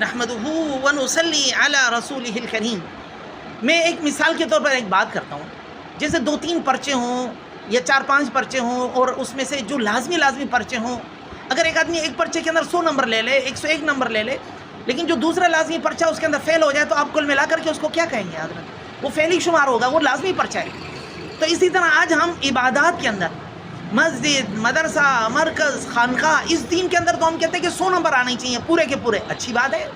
نحمدہ ونصلی علی رسولہ الکریم۔ میں ایک مثال کے طور پر ایک بات کرتا ہوں، جیسے 2-3 پرچے ہوں یا 4-5 پرچے ہوں، اور اس میں سے جو لازمی پرچے ہوں، اگر ایک آدمی ایک پرچے کے اندر 100 نمبر لے لے، 101 نمبر لے لے، لیکن جو دوسرا لازمی پرچہ اس کے اندر فیل ہو جائے، تو آپ کل ملا کر کے اس کو کیا کہیں گے حضرت؟ وہ فیل ہی شمار ہوگا، وہ لازمی پرچہ ہے۔ تو اسی طرح آج ہم عبادات کے اندر مسجد، مدرسہ، مرکز، خانقاہ، اس دین کے اندر تو ہم کہتے ہیں کہ 100 نمبر آنے چاہیے پورے کے پورے، اچھی بات ہے،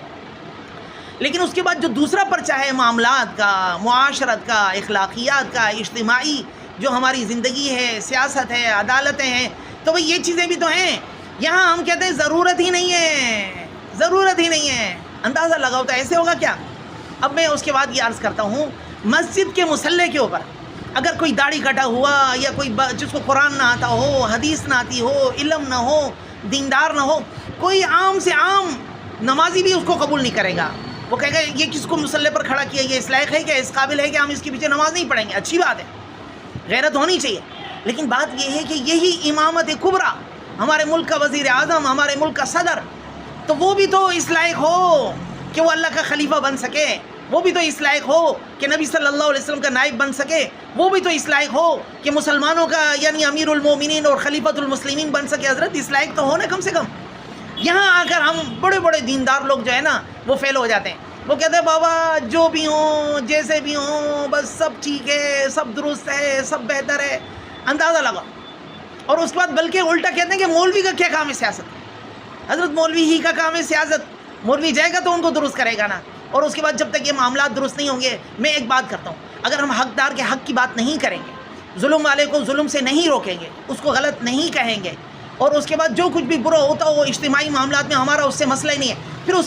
لیکن اس کے بعد جو دوسرا پرچہ ہے معاملات کا، معاشرت کا، اخلاقیات کا، اجتماعی جو ہماری زندگی ہے، سیاست ہے، عدالتیں ہیں، تو بھئی یہ چیزیں بھی تو ہیں۔ یہاں ہم کہتے ہیں ضرورت ہی نہیں ہے، اندازہ لگاؤ تو ایسے ہوگا کیا؟ اب میں اس کے بعد یہ عرض کرتا ہوں، مسجد کے مصلی کے اوپر اگر کوئی داڑھی کٹا ہوا یا کوئی جس کو قرآن نہ آتا ہو، حدیث نہ آتی ہو، علم نہ ہو، دیندار نہ ہو، کوئی عام سے عام نمازی بھی اس کو قبول نہیں کرے گا۔ وہ کہے گا یہ کس کو مصلی پر کھڑا کیا، یہ اس لائق ہے، کہ اس قابل ہے کہ ہم اس کے پیچھے نماز نہیں پڑھیں گے؟ اچھی بات ہے، غیرت ہونی چاہیے، لیکن بات یہ ہے کہ یہی امامت کبریٰ، ہمارے ملک کا وزیر اعظم، ہمارے ملک کا صدر، تو وہ بھی تو اس لائق ہو کہ وہ اللہ کا خلیفہ بن سکے، وہ بھی تو اس لائق ہو کہ نبی صلی اللہ علیہ وسلم کا نائب بن سکے، وہ بھی تو اس لائق ہو کہ مسلمانوں کا یعنی امیر المومنین اور خلیفۃ المسلمین بن سکے۔ حضرت اس لائق تو ہو نا کم سے کم۔ یہاں آ کر ہم بڑے دیندار لوگ جو ہے نا وہ فیل ہو جاتے ہیں، وہ کہتے ہیں بابا جو بھی ہوں، جیسے بھی ہوں، بس سب ٹھیک ہے، سب درست ہے، سب بہتر ہے، اندازہ لگا، اور اس کے بعد بلکہ الٹا کہتے ہیں کہ مولوی کا کیا کام ہے سیاست؟ حضرت مولوی ہی کا کام ہے سیاست، مولوی جائے گا تو ان کو درست کرے گا نا، اور اس کے بعد جب تک یہ معاملات درست نہیں ہوں گے۔ میں ایک بات کرتا ہوں، اگر ہم حقدار کے حق کی بات نہیں کریں گے، ظلم والے کو ظلم سے نہیں روکیں گے، اس کو غلط نہیں کہیں گے، اور اس کے بعد جو کچھ بھی برا ہوتا ہو وہ اجتماعی معاملات میں ہمارا اس سے مسئلہ ہی نہیں ہے، پھر اس